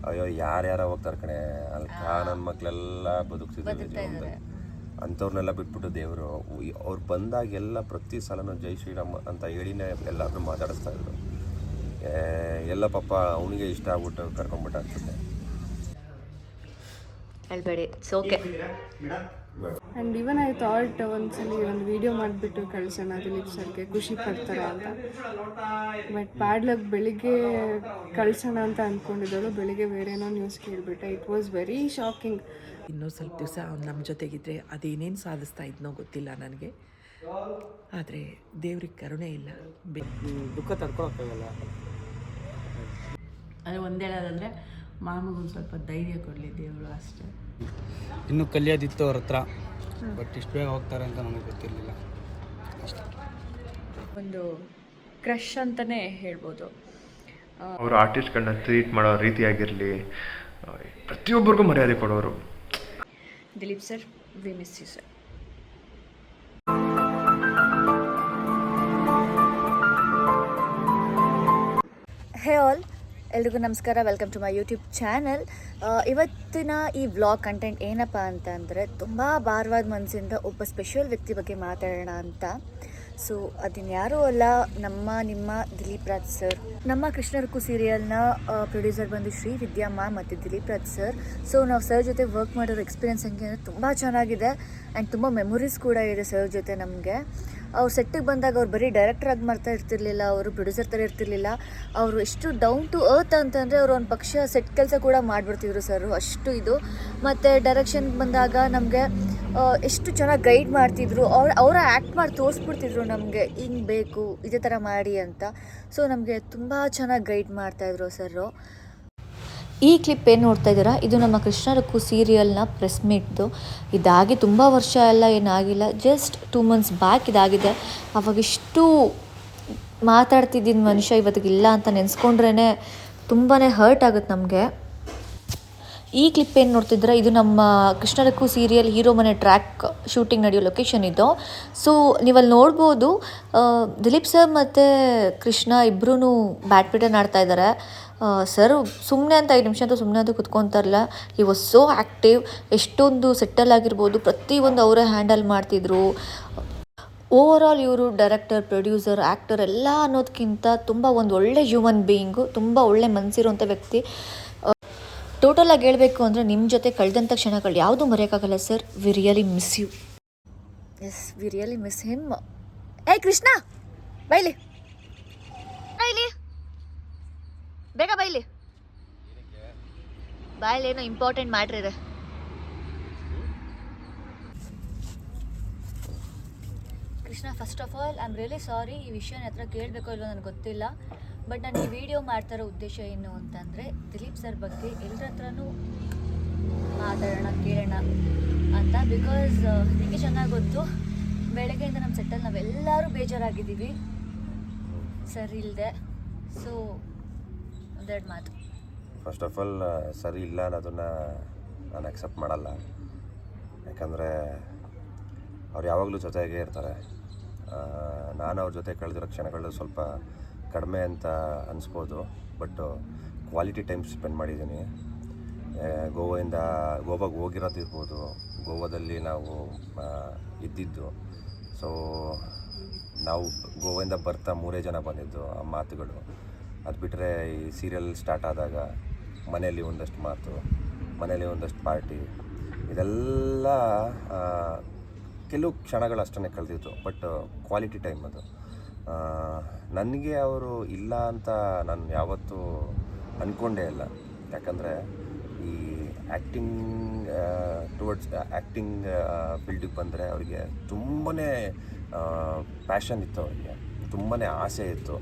ಅಯ್ಯೋ ಯಾರ್ಯಾರ ಹೋಗ್ತಾರೆ ಕಣೆ ಅಲ್ಲಿ ನನ್ನ ಮಕ್ಕಳೆಲ್ಲ ಬದುಕ್ತಿದ್ದಾರೆ ಜೀವನದಲ್ಲಿ. ಅಂಥವ್ರನ್ನೆಲ್ಲ ಬಿಟ್ಬಿಟ್ಟು ದೇವರು ಅವ್ರು ಬಂದಾಗೆಲ್ಲ ಪ್ರತಿ ಸಲನೂ ಜೈ ಶ್ರೀರಾಮ್ ಅಂತ ಹೇಳಿನೇ ಎಲ್ಲರನ್ನೂ ಮಾತಾಡಿಸ್ತಾ ಇದ್ರು. ಎಲ್ಲ ಪಾಪ ಅವನಿಗೆ ಇಷ್ಟ ಆಗ್ಬಿಟ್ಟು ಕರ್ಕೊಂಡ್ಬಿಟ್ಟು ಅನ್ಸುತ್ತೆ. ಹೇಳ್ಬೇಡಿ, it's okay. And even I thought ಒಂದ್ಸಲಿ ಒಂದು ವಿಡಿಯೋ ಮಾಡಿಬಿಟ್ಟು ಕಳಿಸೋಣ ದಿಲೀಪ್ ಸರ್ಗೆ, ಖುಷಿ ಪಡ್ತಾರೆ ಅಂತ. ಬಟ್ ಬ್ಯಾಡ್ ಲಕ್, ಬೆಳಿಗ್ಗೆ ಕಳಿಸೋಣ ಅಂತ ಅಂದ್ಕೊಂಡಿದ್ದಳು, ಬೆಳಿಗ್ಗೆ ಬೇರೆನೋ ನ್ಯೂಸ್ ಕೇಳಿಬಿಟ್ಟೆ. It was very shocking. ಇನ್ನೂ ಸ್ವಲ್ಪ ದಿವಸ ಅವ್ನು ನಮ್ಮ ಜೊತೆಗಿದ್ರೆ ಅದೇನೇನು ಸಾಧಿಸ್ತಾ ಇದ್ನೋ ಗೊತ್ತಿಲ್ಲ ನನಗೆ. ಆದರೆ ದೇವ್ರಿಗೆ ಕರುಣೆ ಇಲ್ಲ, ದುಃಖ ತಡ್ಕೊಳಕ್ಕಾಗಲ್ಲ. ಅದು ಒಂದು ಹೇಳೋದಂದರೆ ಮಾಮಗೊಂದು ಸ್ವಲ್ಪ ಧೈರ್ಯ ಕೊಡಲಿ ದೇವರು, ಅಷ್ಟೇ. ಇನ್ನೂ ಕಲಿಯೋದಿತ್ತು ಅವ್ರ ಹತ್ರ, ಬಟ್ ಇಷ್ಟು ಬೇಗ ಹೋಗ್ತಾರೆ ಅಂತ ನಮಗೆ ಗೊತ್ತಿರಲಿಲ್ಲ. ಒಂದು ಕ್ರಶ್ ಅಂತಲೇ ಹೇಳ್ಬೋದು. ಅವರು ಆರ್ಟಿಸ್ಟ್ಗಳನ್ನ ಟ್ರೀಟ್ ಮಾಡೋ ರೀತಿಯಾಗಿರಲಿ, ಪ್ರತಿಯೊಬ್ಬರಿಗೂ ಮರ್ಯಾದೆ ಕೊಡೋರು. Dilip sir, we miss you sir. Hey all, ಎಲ್ರಿಗೂ ನಮಸ್ಕಾರ. Welcome to my YouTube channel. ಇವತ್ತಿನ ಈ ವ್ಲಾಗ್ ಕಂಟೆಂಟ್ ಏನಪ್ಪ ಅಂತಂದರೆ, ತುಂಬ ಭಾರವಾದ ಮನಸ್ಸಿಂದ ಒಬ್ಬ ಸ್ಪೆಷಲ್ ವ್ಯಕ್ತಿ ಬಗ್ಗೆ ಮಾತಾಡೋಣ ಅಂತ. ಸೊ ಅದಿನ್ಯಾರೂ ಅಲ್ಲ, ನಿಮ್ಮ ದಿಲೀಪ್ ರಾಜ್ ಸರ್. ನಮ್ಮ ಕೃಷ್ಣ ರುಕ್ಕು ಸೀರಿಯಲ್ನ ಪ್ರೊಡ್ಯೂಸರ್ ಬಂದು ಶ್ರೀ ವಿದ್ಯಾಮ್ಮ ಮತ್ತು ದಿಲೀಪ್ ರಾಜ್ ಸರ್. ಸೊ ನಾವು ಸರ್ ಜೊತೆ ವರ್ಕ್ ಮಾಡಿರೋ ಎಕ್ಸ್ಪೀರಿಯನ್ಸ್ ಹೆಂಗೆ ಅಂದರೆ ತುಂಬ ಚೆನ್ನಾಗಿದೆ. ಆ್ಯಂಡ್ ತುಂಬ ಮೆಮೊರೀಸ್ ಕೂಡ ಇದೆ ಸರ್ ಜೊತೆ ನಮಗೆ. ಅವ್ರು ಸೆಟ್ಟಿಗೆ ಬಂದಾಗ ಅವ್ರು ಬರೀ ಡೈರೆಕ್ಟ್ರಾಗಿ ಮಾಡ್ತಾ ಇರ್ತಿರ್ಲಿಲ್ಲ, ಅವರು ಪ್ರೊಡ್ಯೂಸರ್ ಥರ ಇರ್ತಿರ್ಲಿಲ್ಲ. ಅವರು ಎಷ್ಟು ಡೌನ್ ಟು ಅರ್ತ್ ಅಂತಂದರೆ ಅವರು ಒಂದು ಪಕ್ಷ ಸೆಟ್ ಕೆಲಸ ಕೂಡ ಮಾಡಿಬಿಡ್ತಿದ್ರು ಸರ್, ಅಷ್ಟು ಇದು. ಮತ್ತು ಡೈರೆಕ್ಷನ್ ಬಂದಾಗ ನಮಗೆ ಎಷ್ಟು ಚೆನ್ನಾಗಿ ಗೈಡ್ ಮಾಡ್ತಿದ್ರು. ಅವರ ಆ್ಯಕ್ಟ್ ಮಾಡಿ ತೋರಿಸ್ಬಿಡ್ತಿದ್ರು ನಮಗೆ, ಹಿಂಗೆ ಬೇಕು, ಇದೇ ಥರ ಮಾಡಿ ಅಂತ. ಸೊ ನಮಗೆ ತುಂಬ ಚೆನ್ನಾಗಿ ಗೈಡ್ ಮಾಡ್ತಾಯಿದ್ರು ಸರು. ಈ ಕ್ಲಿಪ್ ಏನು ನೋಡ್ತಾ ಇದ್ದೀರಾ, ಇದು ನಮ್ಮ ಕೃಷ್ಣ ರುಕ್ಕು ಸೀರಿಯಲ್ನ ಪ್ರೆಸ್ ಮೀಟ್ದು. ಇದಾಗಿ ತುಂಬ ವರ್ಷ ಎಲ್ಲ ಏನಾಗಿಲ್ಲ, ಜಸ್ಟ್ 2 months ಬ್ಯಾಕ್ ಇದಾಗಿದೆ. ಅವಾಗ ಇಷ್ಟು ಮಾತಾಡ್ತಿದ್ದಿದ್ದ ಮನುಷ್ಯ ಇವತ್ತಿಗಿಲ್ಲ ಅಂತ ನೆನೆಸ್ಕೊಂಡ್ರೇ ತುಂಬಾ ಹರ್ಟ್ ಆಗುತ್ತೆ ನಮಗೆ. ಈ ಕ್ಲಿಪ್ ಏನು ನೋಡ್ತಿದ್ರೆ, ಇದು ನಮ್ಮ ಕೃಷ್ಣ ರುಕ್ಕು ಸೀರಿಯಲ್ ಹೀರೋ ಮನೆ ಟ್ರ್ಯಾಕ್ ಶೂಟಿಂಗ್ ನಡೆಯೋ ಲೊಕೇಶನ್ ಇದು. ಸೊ ನೀವಲ್ಲಿ ನೋಡ್ಬೋದು, ದಿಲೀಪ್ ಸರ್ ಮತ್ತು ಕೃಷ್ಣ ಇಬ್ಬರೂ ಬ್ಯಾಡ್ಮಿಂಟನ್ ಆಡ್ತಾ ಇದ್ದಾರೆ. ಸರ್ ಸುಮ್ಮನೆ ಅಂತ 5 ನಿಮಿಷ ಅಂತೂ ಸುಮ್ಮನೆ ಅಂತೂ ಕುತ್ಕೊತಾರಲ್ಲ. ಈ ವಾಸ್ ಸೋ ಆ್ಯಕ್ಟಿವ್. ಎಷ್ಟೊಂದು ಸೆಟ್ಟಲ್ ಆಗಿರ್ಬೋದು, ಪ್ರತಿಯೊಂದು ಅವರೇ ಹ್ಯಾಂಡಲ್ ಮಾಡ್ತಿದ್ರು. ಓವರ್ ಆಲ್ ಇವರು ಡೈರೆಕ್ಟರ್, ಪ್ರೊಡ್ಯೂಸರ್, ಆ್ಯಕ್ಟರ್ ಎಲ್ಲ ಅನ್ನೋದಕ್ಕಿಂತ ತುಂಬ ಒಂದು ಒಳ್ಳೆ ಹ್ಯೂಮನ್ ಬೀಯಿಂಗು, ತುಂಬ ಒಳ್ಳೆ ಮನಸ್ಸಿರುವಂಥ ವ್ಯಕ್ತಿ. ಟೋಟಲಾಗಿ ಹೇಳಬೇಕು ಅಂದರೆ ನಿಮ್ಮ ಜೊತೆ ಕಳೆದಂಥ ಕ್ಷಣಗಳು ಯಾವುದೂ ಮರೆಯೋಕ್ಕಾಗಲ್ಲ sir. We really miss you. Yes, we really miss him. ಏಯ್ ಕೃಷ್ಣ, ಬೈಲಿ ಬೈಲಿ, ಬೇಗ ಬೈಲಿ ಬಾಯಲ್ಲಿ ಏನೋ ಇಂಪಾರ್ಟೆಂಟ್ ಮ್ಯಾಟ್ರ್ ಇದೆ. Krishna, first of all I am really sorry. ಈ ವಿಷಯನ ಹತ್ರ ಕೇಳಬೇಕೋ ಇಲ್ಲೋ ನನಗೆ ಗೊತ್ತಿಲ್ಲ. ಬಟ್ ನಾನು ಈ ವಿಡಿಯೋ ಮಾಡ್ತಾ ಇರೋ ಉದ್ದೇಶ ಏನು ಅಂತಂದರೆ, ದಿಲೀಪ್ ಸರ್ ಬಗ್ಗೆ ಎಲ್ಲರ ಹತ್ರನೂ ಮಾತಾಡೋಣ, ಕೇಳೋಣ ಅಂತ. ಬಿಕಾಸ್ ನಿಮಗೆ ಚೆನ್ನಾಗಿ ಗೊತ್ತು, ಬೆಳಗ್ಗೆಯಿಂದ ನಮ್ಮ ಸೆಟ್ಟಲ್ಲಿ ನಾವೆಲ್ಲರೂ ಬೇಜಾರಾಗಿದ್ದೀವಿ ಸರ್ ಇಲ್ಲದೆ. ಸೊ ಒಂದೆರಡು ಮಾತು. ಫಸ್ಟ್ ಆಫ್ ಆಲ್ ಸರಿ ಇಲ್ಲ ಅನ್ನೋದನ್ನು ನಾನು ಅಕ್ಸೆಪ್ಟ್ ಮಾಡಲ್ಲ. ಯಾಕಂದರೆ ಅವ್ರು ಯಾವಾಗಲೂ ಜೊತೆಗೇ ಇರ್ತಾರೆ. ನಾನು ಅವ್ರ ಜೊತೆ ಕಳೆದಿರೋ ಕ್ಷಣಗಳು ಸ್ವಲ್ಪ ಕಡಿಮೆ ಅಂತ ಅನಿಸ್ಬೋದು, ಬಟ್ ಕ್ವಾಲಿಟಿ ಟೈಮ್ ಸ್ಪೆಂಡ್ ಮಾಡಿದ್ದೀನಿ. ಗೋವಾಗೆ ಹೋಗಿರೋದಿರ್ಬೋದು, ಗೋವಾದಲ್ಲಿ ನಾವು ಇದ್ದಿದ್ದು. ಸೊ ನಾವು ಗೋವಾದಿಂದ ಬರ್ತಾ 3 ಜನ ಬಂದಿದ್ದು. ಆ ಮಾತುಗಳು ಅದು ಬಿಟ್ಟರೆ, ಈ ಸೀರಿಯಲ್ ಸ್ಟಾರ್ಟ್ ಆದಾಗ ಮನೆಯಲ್ಲಿ ಒಂದಷ್ಟು ಮಾತು, ಮನೆಯಲ್ಲಿ ಒಂದಷ್ಟು ಪಾರ್ಟಿ, ಇದೆಲ್ಲ ಕೆಲವು ಕ್ಷಣಗಳು ಅಷ್ಟೇ ಕಳೆದಿತ್ತು. ಬಟ್ ಕ್ವಾಲಿಟಿ ಟೈಮ್ ಅದು. ನನಗೆ ಅವರು ಇಲ್ಲ ಅಂತ ನಾನು ಯಾವತ್ತೂ ಅಂದ್ಕೊಂಡೇ ಇಲ್ಲ. ಯಾಕಂದರೆ ಈ ಆ್ಯಕ್ಟಿಂಗ್ ಟುವರ್ಡ್ಸ್ ಆ್ಯಕ್ಟಿಂಗ್ ಫೀಲ್ಡಿಗೆ ಬಂದರೆ ಅವರಿಗೆ ತುಂಬಾ ಪ್ಯಾಷನ್ ಇತ್ತು, ಅವರಿಗೆ ತುಂಬಾ ಆಸೆ ಇತ್ತು.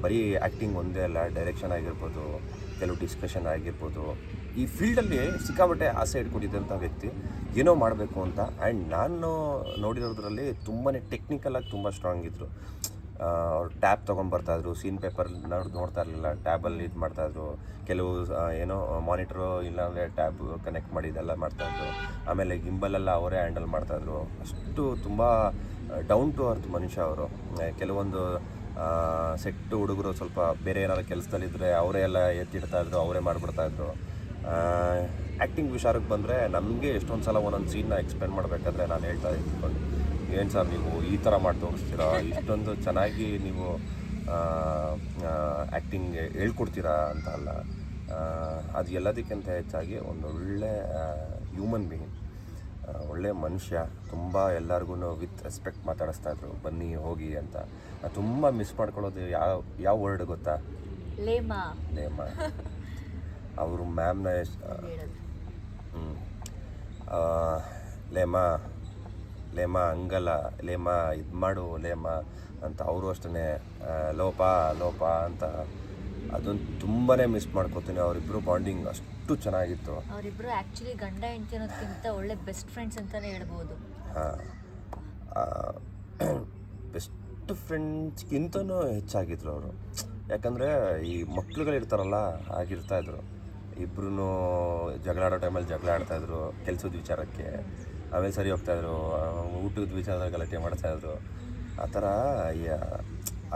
ಬರೀ ಆ್ಯಕ್ಟಿಂಗ್ ಒಂದೇ ಅಲ್ಲ, ಡೈರೆಕ್ಷನ್ ಆಗಿರ್ಬೋದು, ಕೆಲವು ಡಿಸ್ಕಷನ್ ಆಗಿರ್ಬೋದು, ಈ ಫೀಲ್ಡಲ್ಲಿ ಸಿಕ್ಕಾಬಟ್ಟೆ ಆಸೆ ಇಟ್ಕೊಂಡಿದ್ದಂಥ ವ್ಯಕ್ತಿ, ಏನೋ ಮಾಡಬೇಕು ಅಂತ. ಆ್ಯಂಡ್ ನಾನು ನೋಡಿರೋದ್ರಲ್ಲಿ ತುಂಬಾ ಟೆಕ್ನಿಕಲಾಗಿ ತುಂಬ ಸ್ಟ್ರಾಂಗ್ ಇದ್ದರು. ಅವ್ರು ಟ್ಯಾಬ್ ತೊಗೊಂಡ್ಬರ್ತಾಯಿದ್ರು, ಸೀನ್ ಪೇಪರ್ ನೋಡ್ತಾ ಇರಲಿಲ್ಲ, ಟ್ಯಾಬಲ್ಲಿ ಇದು ಮಾಡ್ತಾಯಿದ್ರು. ಕೆಲವು ಏನೋ ಮಾನಿಟ್ರು ಇಲ್ಲಾಂದರೆ ಟ್ಯಾಬ್ ಕನೆಕ್ಟ್ ಮಾಡಿ ಇದೆಲ್ಲ ಮಾಡ್ತಾಯಿದ್ರು. ಆಮೇಲೆ ಗಿಂಬಲೆಲ್ಲ ಅವರೇ ಹ್ಯಾಂಡಲ್ ಮಾಡ್ತಾಯಿದ್ರು. ಅಷ್ಟು ತುಂಬ ಡೌನ್ ಟು ಅರ್ತ್ ಮನುಷ್ಯ ಅವರು. ಕೆಲವೊಂದು ಸೆಟ್ಟು ಹುಡುಗರು ಸ್ವಲ್ಪ ಬೇರೆ ಏನಾದ್ರು ಕೆಲಸದಲ್ಲಿದ್ದರೆ ಅವರೇ ಎಲ್ಲ ಎತ್ತಿಡ್ತಾಯಿದ್ರು, ಅವರೇ ಮಾಡಿಬಿಡ್ತಾಯಿದ್ರು. ಆ್ಯಕ್ಟಿಂಗ್ ವಿಚಾರಕ್ಕೆ ಬಂದರೆ ನನಗೆ ಎಷ್ಟೊಂದು ಸಲ ಒಂದೊಂದು ಸೀನ್ನ ಎಕ್ಸ್ಪ್ಲೇನ್ ಮಾಡಬೇಕಾದ್ರೆ ನಾನು ಹೇಳ್ತಾ ಇದ್ಕೊಂಡು, ಏನು ಸರ್ ನೀವು ಈ ಥರ ಮಾಡಿ ತೋರಿಸ್ತೀರಾ, ಇಷ್ಟೊಂದು ಚೆನ್ನಾಗಿ ನೀವು ಆ್ಯಕ್ಟಿಂಗ್ ಹೇಳ್ಕೊಡ್ತೀರಾ ಅಂತ ಅಲ್ಲ. ಅದು ಎಲ್ಲದಕ್ಕಿಂತ ಹೆಚ್ಚಾಗಿ ಒಂದೊಳ್ಳೆ ಹ್ಯೂಮನ್ ಬೀಯಿಂಗ್, ಒಳ್ಳೆ ಮನುಷ್ಯ, ತುಂಬ ಎಲ್ಲರಿಗೂ ವಿತ್ ರೆಸ್ಪೆಕ್ಟ್ ಮಾತಾಡಿಸ್ತಾಯಿದ್ರು, ಬನ್ನಿ ಹೋಗಿ ಅಂತ. ತುಂಬ ಮಿಸ್ ಮಾಡ್ಕೊಳ್ಳೋದು ಯಾವ ವರ್ಡ್ ಗೊತ್ತಾ? ಲೇಮಾ. ಅವರು ಮ್ಯಾಮ್ನ ಲೇಮಾ ಹಂಗಲ್ಲ, ಲೇಮಾ ಇದು ಮಾಡು ಲೇಮಾ ಅಂತ. ಅವರು ಅಷ್ಟೇ ಲೋಪ ಅಂತ. ಅದನ್ನು ತುಂಬಾ ಮಿಸ್ ಮಾಡ್ಕೋತೀನಿ. ಅವರಿಬ್ಬರು ಬಾಂಡಿಂಗ್ ಅಷ್ಟು ಚೆನ್ನಾಗಿತ್ತು. ಅವರಿಬ್ಬರು ಆ್ಯಕ್ಚುಲಿ ಗಂಡ ಹೆಂಡತಿ ಅನ್ನೋದಕ್ಕಿಂತ ಒಳ್ಳೆ ಬೆಸ್ಟ್ ಫ್ರೆಂಡ್ಸ್ ಅಂತಲೇ ಹೇಳ್ಬೋದು. ಬೆಸ್ಟ್ ಫ್ರೆಂಡ್ಸ್ಗಿಂತನೂ ಹೆಚ್ಚಾಗಿದ್ರು ಅವರು. ಯಾಕಂದರೆ ಈ ಮಕ್ಳುಗಳಿರ್ತಾರಲ್ಲ ಆಗಿರ್ತಾಯಿದ್ರು. ಇಬ್ಬರೂ ಜಗಳಾಡೋ ಟೈಮಲ್ಲಿ ಜಗಳ ಆಡ್ತಾಯಿದ್ರು ಕೆಲಸದ ವಿಚಾರಕ್ಕೆ, ಆಮೇಲೆ ಸರಿ ಹೋಗ್ತಾಯಿದ್ರು, ಊಟದ ವಿಚಾರದಾಗ ಗಲಾಟೆ ಮಾಡ್ತಾಯಿದ್ರು. ಆ ಥರ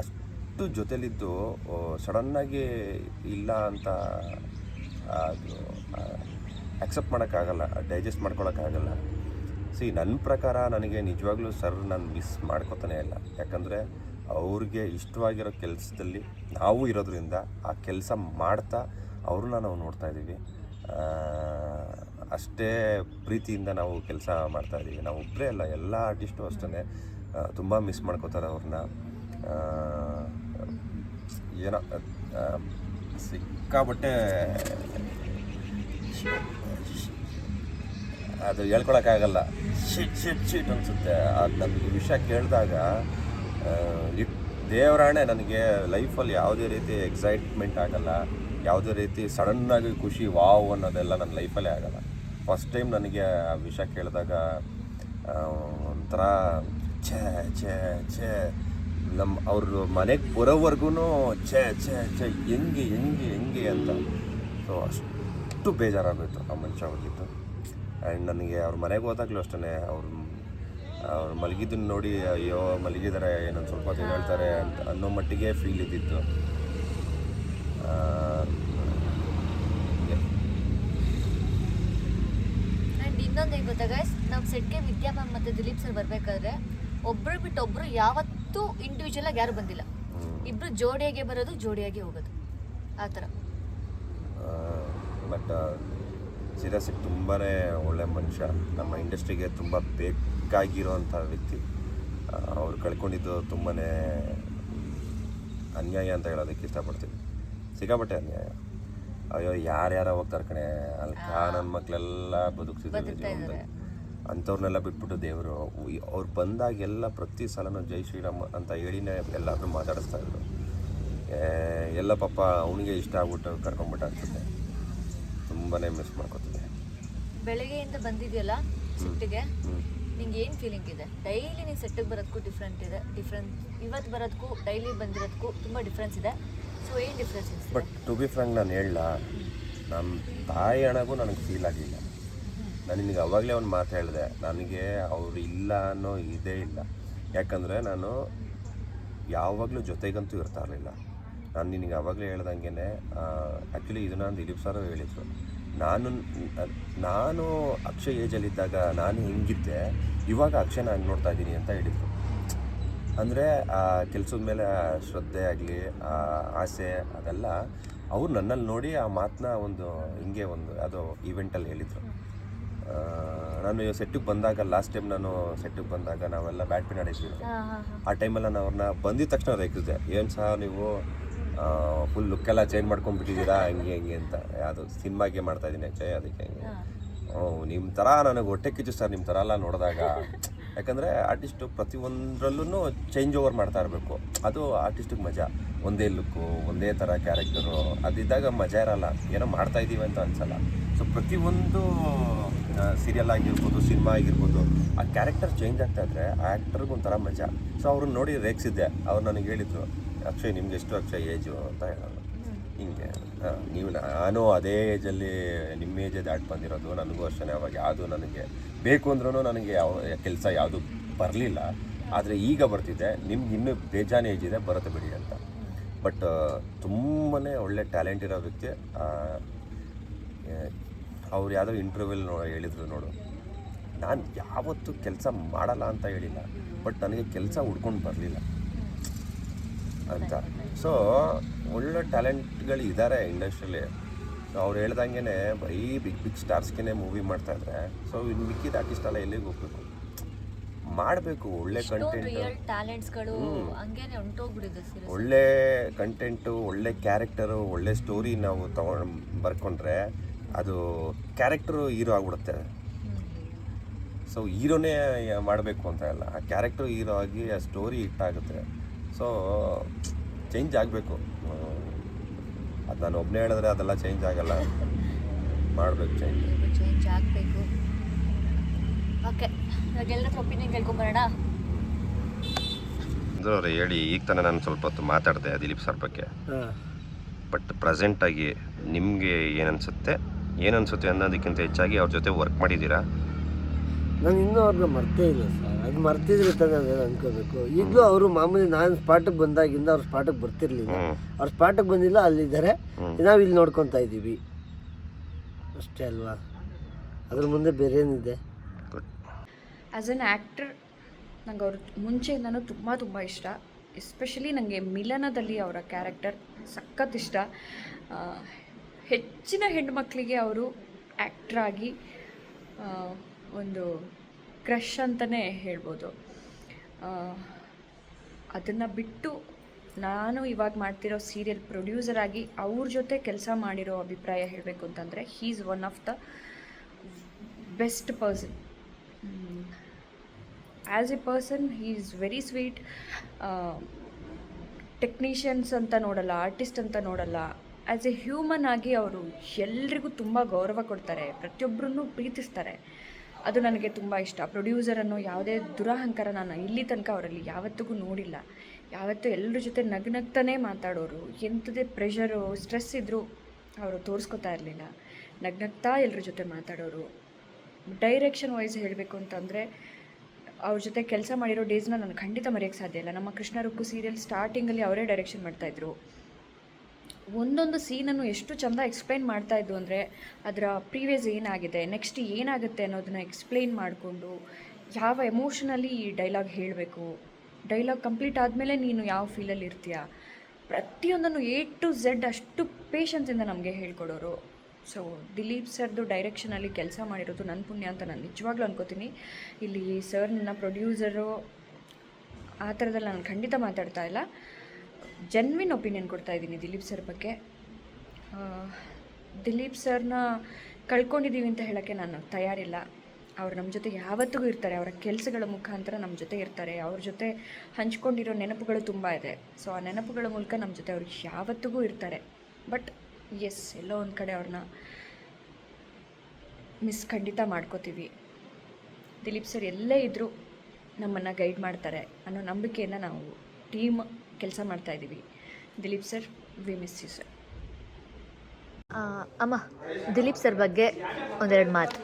ಅಷ್ಟು ಜೊತೆಲಿದ್ದು ಸಡನ್ನಾಗಿ ಇಲ್ಲ ಅಂತ ಅದು ಆಕ್ಸೆಪ್ಟ್ ಮಾಡೋಕ್ಕಾಗಲ್ಲ, ಡೈಜೆಸ್ಟ್ ಮಾಡ್ಕೊಳಕ್ಕಾಗಲ್ಲ. ನನ್ನ ಪ್ರಕಾರ ನನಗೆ ನಿಜವಾಗ್ಲೂ ಸರ್ ನಾನು ಮಿಸ್ ಮಾಡ್ಕೊತಾನೆ ಇಲ್ಲ. ಯಾಕಂದರೆ ಅವ್ರಿಗೆ ಇಷ್ಟವಾಗಿರೋ ಕೆಲಸದಲ್ಲಿ ನಾವು ಇರೋದ್ರಿಂದ ಆ ಕೆಲಸ ಮಾಡ್ತಾ ಅವ್ರನ್ನ ನಾವು ನೋಡ್ತಾಯಿದ್ದೀವಿ. ಅಷ್ಟೇ ಪ್ರೀತಿಯಿಂದ ನಾವು ಕೆಲಸ ಮಾಡ್ತಾಯಿದ್ದೀವಿ. ನಾವು ಒಬ್ಬರೇ ಅಲ್ಲ, ಎಲ್ಲ ಆರ್ಟಿಸ್ಟು ಅಷ್ಟೇ ತುಂಬ ಮಿಸ್ ಮಾಡ್ಕೋತಾರೆ ಅವ್ರನ್ನ. ಏನೋ ಸಿಕ್ಕಾಬಟ್ಟೆ ಅದು ಹೇಳ್ಕೊಳಕ್ಕಾಗಲ್ಲ, ಶೀಟ್ ಅನಿಸುತ್ತೆ. ಅದು ನನಗೆ ವಿಷಯ ಕೇಳಿದಾಗ ದೇವರಾಣೆ ನನಗೆ ಲೈಫಲ್ಲಿ ಯಾವುದೇ ರೀತಿ ಎಕ್ಸೈಟ್ಮೆಂಟ್ ಆಗಲ್ಲ, ಯಾವುದೇ ರೀತಿ ಸಡನ್ನಾಗಿ ಖುಷಿ ವಾವ್ ಅನ್ನೋದೆಲ್ಲ ನನ್ನ ಲೈಫಲ್ಲೇ ಆಗಲ್ಲ. ಫಸ್ಟ್ ಟೈಮ್ ನನಗೆ ಆ ವಿಷಯ ಕೇಳಿದಾಗ ಒಂಥರ ಛೇ ಅವ್ರ ಮನೆಗೆ ಬರೋವರೆಗೂ ಛೇ ಹೆಂಗೆ ಅಂತ. ಸೊ ಅಷ್ಟು ಬೇಜಾರಾಗೋಯ್ತು ಆ ಮನುಷ್ಯ ಹೋಗಿದ್ದು. ಆ್ಯಂಡ್ ನನಗೆ ಅವ್ರ ಮನೆಗೆ ಹೋದಾಗಲೂ ಅಷ್ಟೇ ಅವ್ರು ಮಲಗಿದ್ದನ್ನು ನೋಡಿ ಅಯ್ಯೋ ಮಲಗಿದ್ದಾರೆ, ಏನೊಂದು ಸ್ವಲ್ಪ ಹೊತ್ತು ಹೇಳ್ತಾರೆ ಅಂತ ಅನ್ನೋ ಮಟ್ಟಿಗೆ ಫೀಲ್ ಇದ್ದಿತ್ತು. ಆ್ಯಂಡ್ ಇನ್ನೊಂದೇನು ಗೊತ್ತಾ ಗೈಸ್, ನಾವು ಸೆಟ್ಗೆ ವಿದ್ಯಾ ಮ್ಯಾಮ್ ಮತ್ತು ದಿಲೀಪ್ ಸರ್ ಬರಬೇಕಾದ್ರೆ ಒಬ್ಬರು ಬಿಟ್ಟು ಒಬ್ಬರು ಯಾವತ್ತೂ ಇಂಡಿವಿಜುವಲಾಗಿ ಯಾರು ಬಂದಿಲ್ಲ. ಇಬ್ಬರು ಜೋಡಿಯಾಗೆ ಬರೋದು, ಜೋಡಿಯಾಗಿ ಹೋಗೋದು, ಆ ಥರ. ಬಟ್ ಸೀರಿಯಸ್ಲಿ ತುಂಬಾ ಒಳ್ಳೆ ಮನುಷ್ಯ, ನಮ್ಮ ಇಂಡಸ್ಟ್ರಿಗೆ ತುಂಬ ಬೇಕಾಗಿರೋವಂಥ ವ್ಯಕ್ತಿ. ಅವ್ರು ಕಳ್ಕೊಂಡಿದ್ದು ತುಂಬಾ ಅನ್ಯಾಯ ಅಂತ ಹೇಳೋದಕ್ಕೆ ಇಷ್ಟಪಡ್ತೀನಿ. ಸಿಕ್ಕಾಪಟ್ಟೆ ಅನ್ಯಾಯ. ಅಯ್ಯೋ ಯಾರ್ಯಾರ ಹೋಗ್ತಾರೆ ಕಣೆ, ಅಲ್ಲಿ ನನ್ನ ಮಕ್ಕಳೆಲ್ಲ ಬದುಕ್ತಿದ್ದಾರೆ ಜೀವನದಲ್ಲಿ. ಅಂಥವ್ರನ್ನೆಲ್ಲ ಬಿಟ್ಬಿಟ್ಟು ದೇವರು ಅವ್ರು ಬಂದಾಗೆಲ್ಲ ಪ್ರತಿ ಸಲನೂ ಜೈ ಶ್ರೀರಾಮ್ ಅಂತ ಹೇಳಿನೇ ಎಲ್ಲರೂ ಮಾತಾಡಿಸ್ತಾಯಿದ್ರು. ಎಲ್ಲ ಪಾಪ ಅವನಿಗೆ ಇಷ್ಟ ಆಗ್ಬಿಟ್ಟು ಕರ್ಕೊಂಡ್ಬಿಟ್ಟು ಅನ್ಸುತ್ತೆ. ತುಂಬಾ ಮಿಸ್ ಮಾಡ್ಕೊತಿದ್ದೆ. ಬೆಳಗ್ಗೆಯಿಂದ ಬಂದಿದೆಯಲ್ಲ ಸೆಟ್ಟಿಗೆ, ನಿಂಗೆ ಏನು ಫೀಲಿಂಗ್ ಇದೆ? ಡೈಲಿ ನೀನು ಸೆಟ್ಟಿಗೆ ಬರೋದಕ್ಕೂ ಡಿಫ್ರೆಂಟ್, ಇವತ್ತು ಬರೋದಕ್ಕೂ ಡೈಲಿ ಬಂದಿರೋದಕ್ಕೂ ತುಂಬ ಡಿಫ್ರೆನ್ಸ್ ಇದೆ. ಸೊ ಏನು ಡಿಫ್ರೆನ್ಸ್ ಇದೆ? ಬಟ್ ಟು ಬಿ ಫ್ರ್ಯಾಂಕ್ ನಾನು ಹೇಳಲ್ಲ, ನಮ್ಮ ತಾಯಿ ಅಣ್ಣಗೂ ನನಗೆ ಫೀಲ್ ಆಗಲಿಲ್ಲ. ನಾನು ನಿನಗೆ ಅವಾಗಲೇ ಒಂದು ಮಾತು ಹೇಳಿದೆ, ನನಗೆ ಅವರು ಇಲ್ಲ ಅನ್ನೋ ಇದೇ ಇಲ್ಲ. ಯಾಕಂದರೆ ನಾನು ಯಾವಾಗಲೂ ಜೊತೆಗಂತೂ ಇರ್ತಾ ಇರಲಿಲ್ಲ. ನಾನು ನಿನಗೆ ಆವಾಗಲೇ ಹೇಳ್ದಂಗೆ ಆ್ಯಕ್ಚುಲಿ ಇದನ್ನು ದಿಲೀಪ್ ಸರ್ ಹೇಳಿದರು. ನಾನು ಅಕ್ಷಯ್ ಏಜಲ್ಲಿದ್ದಾಗ ನಾನು ಹೆಂಗಿದ್ದೆ, ಇವಾಗ ಅಕ್ಷಯನ ಹಂಗೆ ನೋಡ್ತಾ ಇದ್ದೀನಿ ಅಂತ ಹೇಳಿದರು. ಅಂದರೆ ಆ ಕೆಲಸದ ಮೇಲೆ ಶ್ರದ್ಧೆ ಆಗಲಿ, ಆಸೆ, ಅದೆಲ್ಲ ಅವ್ರು ನನ್ನಲ್ಲಿ ನೋಡಿ ಆ ಮಾತನ್ನ ಹಿಂಗೆ ಯಾವುದೋ ಈವೆಂಟಲ್ಲಿ ಹೇಳಿದರು. ನಾನು ಸೆಟ್ಟಿಗೆ ಬಂದಾಗ ಲಾಸ್ಟ್ ಟೈಮ್ ನಾನು ಸೆಟ್ಟಿಗೆ ಬಂದಾಗ ನಾವೆಲ್ಲ ಬ್ಯಾಡ್ಮಿಂಟನ್ ಆಡಿದ್ವಿ. ಆ ಟೈಮಲ್ಲಿ ನಾನು ಅವ್ರನ್ನ ಬಂದಿದ ತಕ್ಷಣ ರೇಗಿಸಿದೆ, ಏನು ಸಹ ನೀವು ಫುಲ್ ಲುಕ್ಕೆಲ್ಲ ಚೇಂಜ್ ಮಾಡ್ಕೊಂಡ್ಬಿಟ್ಟಿದ್ದೀರಾ ಹಂಗೆ ಅಂತ. ಯಾವುದು ಸಿನಿಮಾಗೆ ಮಾಡ್ತಾಯಿದ್ದೀನಿ ಆ್ಯಕ್ಚುಲಿ, ಅದಕ್ಕೆ ಹಂಗೆ ನಿಮ್ಮ ಥರ ನನಗೆ ಹೊಟ್ಟೆ ಕಿಚ್ಚು ಸರ್ ನಿಮ್ಮ ಥರ ಎಲ್ಲ ನೋಡಿದಾಗ. ಯಾಕಂದರೆ ಆರ್ಟಿಸ್ಟು ಪ್ರತಿಯೊಂದರಲ್ಲೂ ಚೇಂಜ್ ಓವರ್ ಮಾಡ್ತಾ ಇರಬೇಕು, ಅದು ಆರ್ಟಿಸ್ಟಿಗೆ ಮಜಾ. ಒಂದೇ ಲುಕ್ಕು, ಒಂದೇ ಥರ ಕ್ಯಾರೆಕ್ಟರು, ಅದಿದ್ದಾಗ ಮಜಾ ಇರೋಲ್ಲ, ಏನೋ ಮಾಡ್ತಾಯಿದ್ದೀವಿ ಅಂತ ಅನಿಸಲ್ಲ. ಸೊ ಪ್ರತಿಯೊಂದು ಸೀರಿಯಲ್ ಆಗಿರ್ಬೋದು, ಸಿನಿಮಾ ಆಗಿರ್ಬೋದು, ಆ ಕ್ಯಾರೆಕ್ಟರ್ ಚೇಂಜ್ ಆಗ್ತಾಯಿದ್ರೆ ಆ ಆ್ಯಕ್ಟರ್ಗೆ ಒಂಥರ ಮಜಾ. ಸೊ ಅವ್ರನ್ನ ನೋಡಿ ರೇಗಿಸಿದ್ದೆ. ಅವ್ರು ನನಗೆ ಹೇಳಿದರು, ಅಕ್ಷಯ್ ನಿಮ್ಗೆ ಎಷ್ಟು ಅಕ್ಷಯ್ ಏಜು ಅಂತ ಹೇಳೋದು. ಹಿಂಗೆ ನಾನು ಅದೇ ಏಜಲ್ಲಿ ನಿಮ್ಮ ಏಜೇ ದಾಟಿ ಬಂದಿರೋದು. ನನಗೂ ಅಷ್ಟೇ ಅವಾಗ ಯಾವುದು ನನಗೆ ಬೇಕು ಅಂದ್ರೂ ನನಗೆ ಯಾವ ಕೆಲಸ ಯಾವುದು ಬರಲಿಲ್ಲ. ಆದರೆ ಈಗ ಬರ್ತಿದೆ, ನಿಮ್ಗೆ ಇನ್ನೂ ಬೇಜಾನ್ ಏಜ್ ಇದೆ, ಬರುತ್ತೆ ಬಿಡಿ ಅಂತ. ಬಟ್ ತುಂಬಾ ಒಳ್ಳೆ ಟ್ಯಾಲೆಂಟ್ ಇರೋ ವ್ಯಕ್ತಿ. ಅವ್ರು ಯಾವುದೋ ಇಂಟರ್ವ್ಯೂಲ್ ಹೇಳಿದ್ರು ನೋಡು, ನಾನು ಯಾವತ್ತೂ ಕೆಲಸ ಮಾಡಲ್ಲ ಅಂತ ಹೇಳಿಲ್ಲ, ಬಟ್ ನನಗೆ ಕೆಲಸ ಹುಡ್ಕೊಂಡು ಬರಲಿಲ್ಲ ಅಂತ. ಸೊ ಒಳ್ಳೆ ಟ್ಯಾಲೆಂಟ್ಗಳು ಇದ್ದಾರೆ ಇಂಡಸ್ಟ್ರಿಯಲ್ಲಿ. ಅವ್ರು ಹೇಳ್ದಂಗೆ ಬರೀ ಬಿಗ್ ಬಿಗ್ ಸ್ಟಾರ್ಸ್ಗೆ ಮೂವಿ ಮಾಡ್ತಾಯಿದ್ರೆ, ಸೊ ಇನ್ನು ಮಿಕ್ಕಿದ ಆರ್ಟಿಸ್ಟೆಲ್ಲ ಎಲ್ಲಿಗೆ ಹೋಗ್ಬೇಕು, ಮಾಡಬೇಕು ಒಳ್ಳೆ ಕಂಟೆಂಟ್, ಟ್ಯಾಲೆಂಟ್ಸ್ಗಳು ಹಂಗೇನೆ ಹೊಂಟೋಗ್ಬಿಡಿದೆ. ಒಳ್ಳೆ ಕಂಟೆಂಟು, ಒಳ್ಳೆ ಕ್ಯಾರೆಕ್ಟರು, ಒಳ್ಳೆ ಸ್ಟೋರಿ ನಾವು ಬರ್ಕೊಂಡ್ರೆ ಅದು ಕ್ಯಾರೆಕ್ಟರು ಹೀರೋ ಆಗ್ಬಿಡುತ್ತೆ. ಸೊ ಹೀರೋನೇ ಮಾಡಬೇಕು ಅಂತ ಇಲ್ಲ, ಆ ಕ್ಯಾರೆಕ್ಟರ್ ಹೀರೋ ಆಗಿ ಆ ಸ್ಟೋರಿ ಹಿಟ್ಟಾಗುತ್ತೆ. ಸೊ ಚೇಂಜ್ ಆಗಬೇಕು. ಅದು ನಾನು ಒಬ್ಬನೇ ಹೇಳಿದ್ರೆ ಅದೆಲ್ಲ ಚೇಂಜ್ ಆಗಲ್ಲ, ಮಾಡಬೇಕು ಚೇಂಜ್ ಆಗಬೇಕು. ಓಕೆ, ಇವಾಗ ಎಲ್ಲರ ಒಪಿನಿಯನ್ ಕೇಳ್ಕೊಂಬರೋಣ. ಅಂದ್ರೆ ಅವ್ರು ಹೇಳಿ ಈಗ ತಾನೇ ನಾನು ಸ್ವಲ್ಪ ಹೊತ್ತು ಮಾತಾಡಿದೆ ದಿಲೀಪ್ ಸರ್ ಬಗ್ಗೆ. ಬಟ್ ಪ್ರೆಸೆಂಟಾಗಿ ನಿಮಗೆ ಏನನ್ಸುತ್ತೆ ಅನ್ನೋದಕ್ಕಿಂತ ಹೆಚ್ಚಾಗಿ ಅವ್ರ ಜೊತೆ ವರ್ಕ್ ಮಾಡಿದ್ದೀರಾ? ನಾನು ಇನ್ನೂ ಅವ್ರನ್ನ ಮರ್ತೇ ಇಲ್ಲ ಸರ್. ಅದು ಮರ್ತಿದ್ರೆ ತಾನೇ ಅದೇನು ಅನ್ಕೋಬೇಕು. ಈಗಲೂ ಅವರು ಮಾಮೂಲಿ ನಾನು ಸ್ಪಾಟಿಗೆ ಬಂದಾಗಿಂದ ಅವ್ರ ಸ್ಪಾಟಿಗೆ ಬರ್ತಿರ್ಲಿಲ್ಲ. ಅವ್ರ ಸ್ಪಾಟಿಗೆ ಬಂದಿಲ್ಲ, ಅಲ್ಲಿದ್ದಾರೆ, ನಾವು ಇಲ್ಲಿ ನೋಡ್ಕೊತಾ ಇದ್ದೀವಿ ಅಷ್ಟೇ ಅಲ್ವಾ. ಅದ್ರ ಮುಂದೆ ಬೇರೆ ಏನಿದೆ? ಆ್ಯಸ್ ಎನ್ ಆ್ಯಕ್ಟರ್ ನಂಗೆ ಅವ್ರ ಮುಂಚೆಯಿಂದನೂ ತುಂಬ ಇಷ್ಟ. ಎಸ್ಪೆಷಲಿ ನನಗೆ ಮಿಲನದಲ್ಲಿ ಅವರ ಕ್ಯಾರೆಕ್ಟರ್ ಸಖತ್ ಇಷ್ಟ. ಹೆಚ್ಚಿನ ಹೆಣ್ಮಕ್ಳಿಗೆ ಅವರು ಆ್ಯಕ್ಟ್ರಾಗಿ ಒಂದು ಕ್ರಷ್ ಅಂತಲೇ ಹೇಳ್ಬೋದು. ಅದನ್ನು ಬಿಟ್ಟು ನಾನು ಇವಾಗ ಮಾಡ್ತಿರೋ ಸೀರಿಯಲ್ ಪ್ರೊಡ್ಯೂಸರ್ ಆಗಿ ಅವ್ರ ಜೊತೆ ಕೆಲಸ ಮಾಡಿರೋ ಅಭಿಪ್ರಾಯ ಹೇಳಬೇಕು ಅಂತಂದರೆ, he is one of the best person. As A person he is very sweet. Technicians ಅಂತ ನೋಡಲ್ಲ, ಆರ್ಟಿಸ್ಟ್ ಅಂತ ನೋಡಲ್ಲ. ಆ್ಯಸ್ ಎ ಹ್ಯೂಮನ್ ಆಗಿ ಅವರು ಎಲ್ರಿಗೂ ತುಂಬ ಗೌರವ ಕೊಡ್ತಾರೆ, ಪ್ರತಿಯೊಬ್ಬರನ್ನು ಪ್ರೀತಿಸ್ತಾರೆ. ಅದು ನನಗೆ ತುಂಬ ಇಷ್ಟ. ಪ್ರೊಡ್ಯೂಸರ್ ಅನ್ನೋ ಯಾವುದೇ ದುರಹಂಕಾರ ನಾನು ಇಲ್ಲಿ ತನಕ ಅವರಲ್ಲಿ ಯಾವತ್ತಿಗೂ ನೋಡಿಲ್ಲ. ಯಾವತ್ತೂ ಎಲ್ಲರ ಜೊತೆ ನಗ್ನಗ್ತಾನೇ ಮಾತಾಡೋರು. ಎಂಥದೇ ಪ್ರೆಷರು, ಸ್ಟ್ರೆಸ್ ಇದ್ದರೂ ಅವರು ತೋರಿಸ್ಕೊತಾ ಇರಲಿಲ್ಲ. ನಗ್ನಗ್ತಾ ಎಲ್ಲರ ಜೊತೆ ಮಾತಾಡೋರು. ಡೈರೆಕ್ಷನ್ ವೈಸ್ ಹೇಳಬೇಕು ಅಂತಂದರೆ, ಅವ್ರ ಜೊತೆ ಕೆಲಸ ಮಾಡಿರೋ ಡೇಸ್ನ ನಾನು ಖಂಡಿತ ಮರೆಯೋಕ್ಕೆ ಸಾಧ್ಯ ಇಲ್ಲ. ನಮ್ಮ ಕೃಷ್ಣ ರುಕ್ಕು ಸೀರಿಯಲ್ ಸ್ಟಾರ್ಟಿಂಗಲ್ಲಿ ಅವರೇ ಡೈರೆಕ್ಷನ್ ಮಾಡ್ತಾಯಿದ್ರು. ಒಂದೊಂದು ಸೀನನ್ನು ಎಷ್ಟು ಚೆಂದ ಎಕ್ಸ್ಪ್ಲೈನ್ ಮಾಡ್ತಾಯಿದ್ರು ಅಂದರೆ, ಅದರ ಪ್ರೀವಿಯಸ್ ಏನಾಗಿದೆ, ನೆಕ್ಸ್ಟ್ ಏನಾಗುತ್ತೆ ಅನ್ನೋದನ್ನ ಎಕ್ಸ್ಪ್ಲೈನ್ ಮಾಡಿಕೊಂಡು, ಯಾವ ಎಮೋಷನಲ್ಲಿ ಈ ಡೈಲಾಗ್ ಹೇಳಬೇಕು, ಡೈಲಾಗ್ ಕಂಪ್ಲೀಟ್ ಆದಮೇಲೆ ನೀನು ಯಾವ ಫೀಲಲ್ಲಿ ಇರ್ತೀಯ, ಪ್ರತಿಯೊಂದನ್ನು A to Z ಅಷ್ಟು ಪೇಷನ್ಸಿಂದ ನಮಗೆ ಹೇಳ್ಕೊಡೋರು. ಸೊ ದಿಲೀಪ್ ಸರ್ದು ಡೈರೆಕ್ಷನಲ್ಲಿ ಕೆಲಸ ಮಾಡಿರೋದು ನನ್ನ ಪುಣ್ಯ ಅಂತ ನಾನು ನಿಜವಾಗ್ಲೂ ಅನ್ಕೋತೀನಿ. ಇಲ್ಲಿ ಸರ್ ನನ್ನ ಪ್ರೊಡ್ಯೂಸರು ಆ ಥರದಲ್ಲಿ ನಾನು ಖಂಡಿತ ಮಾತಾಡ್ತಾ ಇಲ್ಲ. ಜೆನ್ವಿನ್ ಒಪಿನಿಯನ್ ಕೊಡ್ತಾ ಇದ್ದೀನಿ ದಿಲೀಪ್ ಸರ್ ಬಗ್ಗೆ. ದಿಲೀಪ್ ಸರ್ನ ಕಳ್ಕೊಂಡಿದ್ದೀವಿ ಅಂತ ಹೇಳೋಕ್ಕೆ ನಾನು ತಯಾರಿಲ್ಲ. ಅವ್ರು ನಮ್ಮ ಜೊತೆ ಯಾವತ್ತಿಗೂ ಇರ್ತಾರೆ. ಅವರ ಕೆಲಸಗಳ ಮುಖಾಂತರ ನಮ್ಮ ಜೊತೆ ಇರ್ತಾರೆ. ಅವ್ರ ಜೊತೆ ಹಂಚ್ಕೊಂಡಿರೋ ನೆನಪುಗಳು ತುಂಬ ಇದೆ. ಸೊ ಆ ನೆನಪುಗಳ ಮೂಲಕ ನಮ್ಮ ಜೊತೆ ಅವ್ರು ಯಾವತ್ತಿಗೂ ಇರ್ತಾರೆ. ಬಟ್ ಎಸ್, ಎಲ್ಲೋ ಒಂದು ಕಡೆ ಅವ್ರನ್ನ ಮಿಸ್ ಖಂಡಿತ ಮಾಡ್ಕೋತೀವಿ. ದಿಲೀಪ್ ಸರ್ ಎಲ್ಲೇ ಇದ್ದರೂ ನಮ್ಮನ್ನು ಗೈಡ್ ಮಾಡ್ತಾರೆ ಅನ್ನೋ ನಂಬಿಕೆಯಿಂದ ನಾವು ಟೀಮ್ ಕೆಲಸ ಮಾಡ್ತಾಯಿದ್ದೀವಿ. Dilip sir, we miss you sir. ಅಮ್ಮ, ದಿಲೀಪ್ ಸರ್ ಬಗ್ಗೆ ಒಂದೆರಡು ಮಾತು.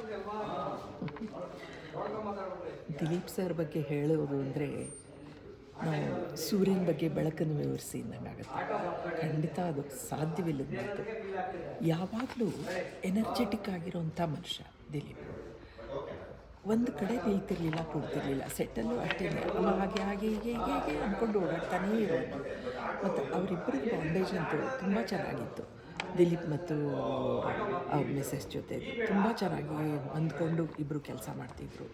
ದಿಲೀಪ್ ಸರ್ ಬಗ್ಗೆ ಹೇಳೋದು ಅಂದರೆ, ನಾವು ಸೂರ್ಯನ ಬಗ್ಗೆ ಬೆಳಕನ್ನು ವಿವರಿಸಿ ಅಂದಂಗಾಗುತ್ತೆ. ಖಂಡಿತ ಅದು ಸಾಧ್ಯವಿಲ್ಲದ ಮಾತು. ಯಾವಾಗಲೂ ಎನರ್ಜೆಟಿಕ್ ಆಗಿರೋಂಥ ಮನುಷ್ಯ ದಿಲೀಪ್. ಒಂದು ಕಡೆ ನಿಲ್ತಿರ್ಲಿಲ್ಲ, ಕೂಡ್ತಿರ್ಲಿಲ್ಲ. ಸೆಟ್ಟಲ್ಲೂ ಅಷ್ಟೇ ಹಾಗೆ ಹಾಗೆ ಹೀಗೆ ಹೀಗೆ ಹೀಗೆ ಅಂದ್ಕೊಂಡು ಓಡಾಡ್ತಾನೇ ಇರೋದು. ಮತ್ತು ಅವರಿಬ್ಬರಿಗೂ ಬಾಂಡೇಜ್ ಅಂತೂ ತುಂಬ ಚೆನ್ನಾಗಿತ್ತು. ದಿಲೀಪ್ ಮತ್ತು ಅವ್ರ ಮಿಸಸ್ ಜೊತೆ ತುಂಬ ಚೆನ್ನಾಗಿ ಹೊಂದ್ಕೊಂಡು ಇಬ್ಬರು ಕೆಲಸ ಮಾಡ್ತಿದ್ರು.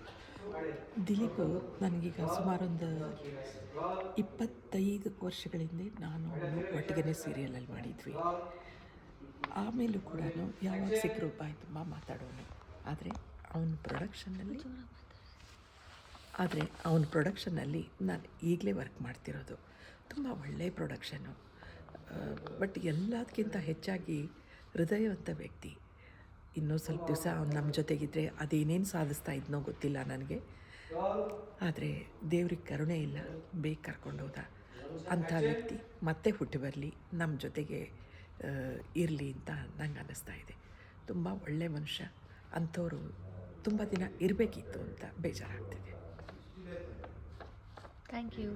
ದಿಲೀಪ್ ನನಗೀಗ ಸುಮಾರೊಂದು 25 ವರ್ಷಗಳ ಹಿಂದೆ ನಾನು ಒಟ್ಟಿಗೆ ಸೀರಿಯಲಲ್ಲಿ ಮಾಡಿದ್ವಿ. ಆಮೇಲೂ ಕೂಡ ಯಾವಾಗ ಸಿಕ್ಕರೂ ಬಾಯಿ ತುಂಬ ಮಾತಾಡೋನು. ಆದರೆ ಅವನ ಪ್ರೊಡಕ್ಷನ್ನಲ್ಲಿ ನಾನು ಈಗಲೇ ವರ್ಕ್ ಮಾಡ್ತಿರೋದು. ತುಂಬ ಒಳ್ಳೆಯ ಪ್ರೊಡಕ್ಷನ್ನು. ಬಟ್ ಎಲ್ಲದಕ್ಕಿಂತ ಹೆಚ್ಚಾಗಿ ಹೃದಯವಂತ ವ್ಯಕ್ತಿ. ಇನ್ನೂ ಸ್ವಲ್ಪ ದಿವಸ ಅವ್ನು ನಮ್ಮ ಜೊತೆಗಿದ್ದರೆ ಅದೇನೇನು ಸಾಧಿಸ್ತಾ ಇದ್ನೋ ಗೊತ್ತಿಲ್ಲ ನನಗೆ. ಆದರೆ ದೇವ್ರಿಗೆ ಕರುಣೆ ಇಲ್ಲ, ಬೇಗ ಕರ್ಕೊಂಡು ಹೋದ. ಅಂಥ ವ್ಯಕ್ತಿ ಮತ್ತೆ ಹುಟ್ಟಿ ಬರಲಿ, ನಮ್ಮ ಜೊತೆಗೆ ಇರಲಿ ಅಂತ ನಂಗೆ ಅನ್ನಿಸ್ತಾ ಇದೆ. ತುಂಬ ಒಳ್ಳೆಯ ಮನುಷ್ಯ. ಅಂಥವ್ರು ತುಂಬ ದಿನ ಇರಬೇಕಿತ್ತು ಅಂತ ಬೇಜಾರಾಗ್ತಿದೆ. Thank you.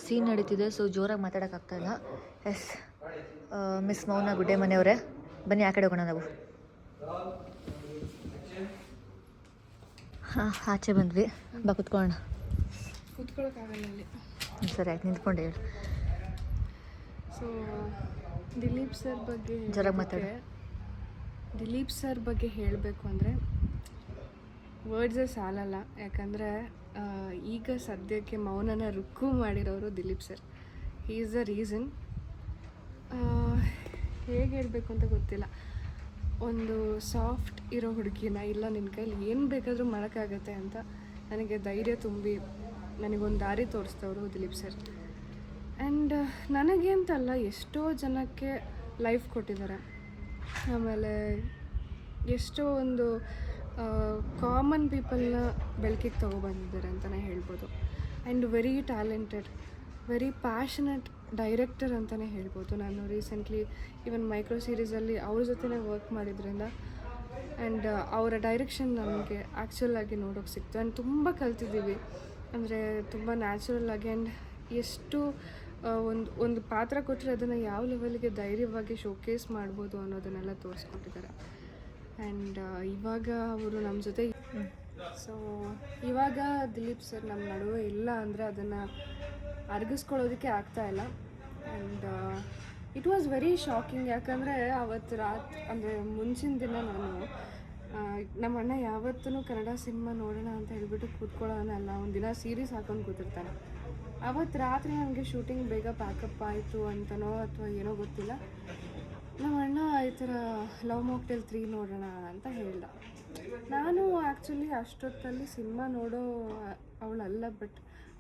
ಸೀನ್ ನಡೀತಿದೆ, ಸೊ ಜೋರಾಗಿ ಮಾತಾಡೋಕ್ಕಾಗ್ತಾಯಿಲ್ಲ. ಎಸ್, ಮಿಸ್ ಮೌನ ಗುಡ್ಡೆ ಮನೆಯವರೇ, ಬನ್ನಿ ಆ ಕಡೆ ಹೋಗೋಣ ನಾವು. ಹಾಂ, ಆಚೆ ಬಂದ್ವಿ, ಬಾ ಕುತ್ಕೊಳ್ಳೋಣ. ಕೂತ್ಕೊಳ್ಳೋಕ್ಕಾಗಲ್ಲ ಅಲ್ಲಿ. ಸರಿ ಆಯ್ತು, ನಿಂತ್ಕೊಂಡೆ ಹೇಳಿ. ಸೊ ದಿಲೀಪ್ ಸರ್ ಬಗ್ಗೆ ಜೋರಾಗಿ ಮಾತಾಡು. ದಿಲೀಪ್ ಸರ್ ಬಗ್ಗೆ ಹೇಳಬೇಕು ಅಂದರೆ ವರ್ಡ್ಸೇ ಸಾಲಲ್ಲ. ಯಾಕಂದರೆ ಈಗ ಸದ್ಯಕ್ಕೆ ಮೌನನ ರುಕ್ಕು ಮಾಡಿರೋರು Dileep sir. He is the reason. ಹೇಗೆ ಹೇಳಬೇಕು ಅಂತ ಗೊತ್ತಿಲ್ಲ. ಒಂದು ಸಾಫ್ಟ್ ಇರೋ ಹುಡುಗಿನ, ಇಲ್ಲ ನಿನ್ನ ಕೈಲಿ ಏನು ಬೇಕಾದರೂ ಮಾಡೋಕ್ಕಾಗತ್ತೆ ಅಂತ ನನಗೆ ಧೈರ್ಯ ತುಂಬಿ ನನಗೊಂದು ದಾರಿ ತೋರಿಸ್ತವರು ದಿಲೀಪ್ ಸರ್. ಆ್ಯಂಡ್ ನನಗೆ ಅಂತಲ್ಲ, ಎಷ್ಟೋ ಜನಕ್ಕೆ ಲೈಫ್ ಕೊಟ್ಟಿದ್ದಾರೆ. ಆಮೇಲೆ ಎಷ್ಟೋ ಒಂದು ಕಾಮನ್ ಪೀಪಲ್ನ ಬೆಳಕಿಗೆ ತೊಗೊಬಂದಿದ್ದಾರೆ ಅಂತಲೇ ಹೇಳ್ಬೋದು. And very talented, very passionate director ಅಂತಲೇ ಹೇಳ್ಬೋದು. ನಾನು ರೀಸೆಂಟ್ಲಿ ಈವನ್ ಮೈಕ್ರೋ ಸೀರೀಸಲ್ಲಿ ಅವ್ರ ಜೊತೆನೇ ವರ್ಕ್ ಮಾಡಿದ್ರಿಂದ ಆ್ಯಂಡ್ ಅವರ ಡೈರೆಕ್ಷನ್ ನಮಗೆ ಆ್ಯಕ್ಚುಲ್ ಆಗಿ ನೋಡೋಕೆ ಸಿಕ್ತು. ಆ್ಯಂಡ್ ತುಂಬ ಕಲ್ತಿದ್ದೀವಿ. ಅಂದರೆ ತುಂಬ ನ್ಯಾಚುರಲ್ ಆಗಿ ಆ್ಯಂಡ್ ಎಷ್ಟು ಒಂದು ಪಾತ್ರ ಕೊಟ್ಟರೆ ಅದನ್ನು ಯಾವ ಲೆವೆಲ್ಗೆ ಧೈರ್ಯವಾಗಿ ಶೋಕೇಸ್ ಮಾಡ್ಬೋದು ಅನ್ನೋದನ್ನೆಲ್ಲ ತೋರಿಸ್ಕೊಟ್ಟಿದ್ದಾರೆ. ಆ್ಯಂಡ್ ಇವಾಗ ಅವರು ನಮ್ಮ ಜೊತೆ, ಸೊ ಇವಾಗ ದಿಲೀಪ್ ಸರ್ ನಮ್ಮ ನಡುವೆ ಇಲ್ಲ ಅಂದರೆ ಅದನ್ನು ಅರಗಿಸ್ಕೊಳ್ಳೋದಕ್ಕೆ ಆಗ್ತಾಯಿಲ್ಲ. And it was very shocking. ಯಾಕಂದರೆ ಅವತ್ತು ರಾತ್ರಿ, ಅಂದರೆ ಮುಂಚಿನ ದಿನ ನಾನು ನಮ್ಮ ಅಣ್ಣ ಯಾವತ್ತೂ ಕನ್ನಡ ಸಿನಿಮಾ ನೋಡೋಣ ಅಂತ ಹೇಳ್ಬಿಟ್ಟು ಕೂತ್ಕೊಳ್ಳೋನಲ್ಲ, ಒಂದಿನ ಸೀರೀಸ್ ಹಾಕೊಂಡು ಕೂತಿರ್ತಾನೆ. ಅವತ್ತು ರಾತ್ರಿ ನನಗೆ ಶೂಟಿಂಗ್ ಬೇಗ ಪ್ಯಾಕಪ್ ಆಯಿತು ಅಂತನೋ ಅಥವಾ ಏನೋ ಗೊತ್ತಿಲ್ಲ, ನಮ್ಮ ಅಣ್ಣ ಈ ಥರ ಲವ್ ಮಾಕ್ಟೇಲ್ 3 ನೋಡೋಣ ಅಂತ ಹೇಳ್ದ. ನಾನು ಆ್ಯಕ್ಚುಲಿ ಅಷ್ಟೊತ್ತಲ್ಲಿ ಸಿನಿಮಾ ನೋಡೋ ಅವಳಲ್ಲ. ಬಟ್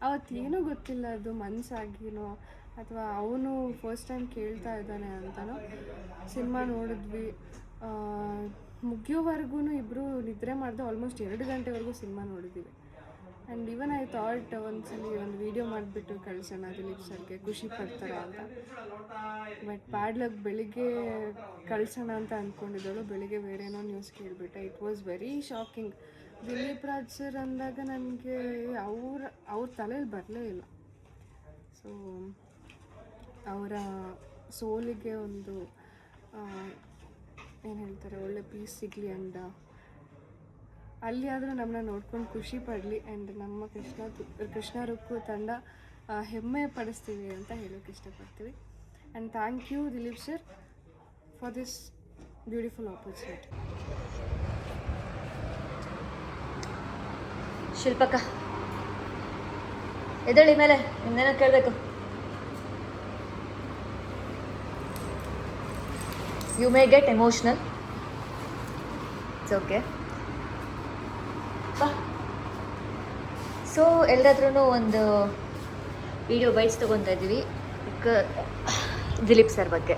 ಅವತ್ತೇನೋ ಗೊತ್ತಿಲ್ಲ, ಅದು ಮನಸ್ಸಾಗಿನೋ ಅಥವಾ ಅವನು ಫಸ್ಟ್ ಟೈಮ್ ಕೇಳ್ತಾ ಇದ್ದಾನೆ ಅಂತನೋ ಸಿನಿಮಾ ನೋಡಿದ್ವಿ. ಮುಗಿಯೋವರೆಗೂ ಇಬ್ಬರು ನಿದ್ರೆ ಮಾಡಿದೆ. ಆಲ್ಮೋಸ್ಟ್ 2 ಗಂಟೆವರೆಗೂ ಸಿನಿಮಾ ನೋಡಿದ್ದೀವಿ. ಆ್ಯಂಡ್ ಈವನ್ ಐ ಥಾಟ್ ಒಂದ್ಸಲಿ ಒಂದು ವೀಡಿಯೋ ಮಾಡಿಬಿಟ್ಟು ಕಳಿಸೋಣ ದಿಲೀಪ್ ಸರ್ಗೆ, ಖುಷಿ ಪಡ್ತಾರೆ ಅಂತ. ಬಟ್ ಬ್ಯಾಡ್ ಲಕ್, ಬೆಳಿಗ್ಗೆ ಕಳಿಸೋಣ ಅಂತ ಅಂದ್ಕೊಂಡಿದ್ದಳು, ಬೆಳಿಗ್ಗೆ ಬೇರೆನೋ ನ್ಯೂಸ್ ಕೇಳಿಬಿಟ್ಟೆ. It was very shocking. Dileep Raj sir ಅಂದಾಗ ನನಗೆ ಅವ್ರ ತಲೆಯಲ್ಲಿ ಬರಲೇ ಇಲ್ಲ. ಸೊ ಅವರ ಸೋಲಿಗೆ ಒಂದು ಏನು ಹೇಳ್ತಾರೆ, ಒಳ್ಳೆ ಪೀಸ್ ಸಿಗಲಿ ಆ್ಯಂಡ್ ಅಲ್ಲಿ ಆದರೂ ನಮ್ಮನ್ನ ನೋಡ್ಕೊಂಡು ಖುಷಿ ಪಡಲಿ. ಆ್ಯಂಡ್ ನಮ್ಮ ಕೃಷ್ಣ ರುಕ್ಕು ತಂಡ ಹೆಮ್ಮೆ ಪಡಿಸ್ತೀವಿ ಅಂತ ಹೇಳೋಕ್ಕೆ ಇಷ್ಟಪಡ್ತೀವಿ. And thank you Dileep sir for this beautiful opportunity. ಶಿಲ್ಪಕ್ಕ ಎದ್ದೇಳಿ ಮೇಲೆ, ನಿಮ್ದೇನೋ ಕೇಳಬೇಕು. You may get emotional, it's okay. So ಎಲ್ಲರದ್ರೂ ಒಂದು ವಿಡಿಯೋ ಬೈಟ್ಸ್ ತೊಗೊತಾ ಇದ್ದೀವಿ ದಿಲೀಪ್ ಸರ್ ಬಗ್ಗೆ.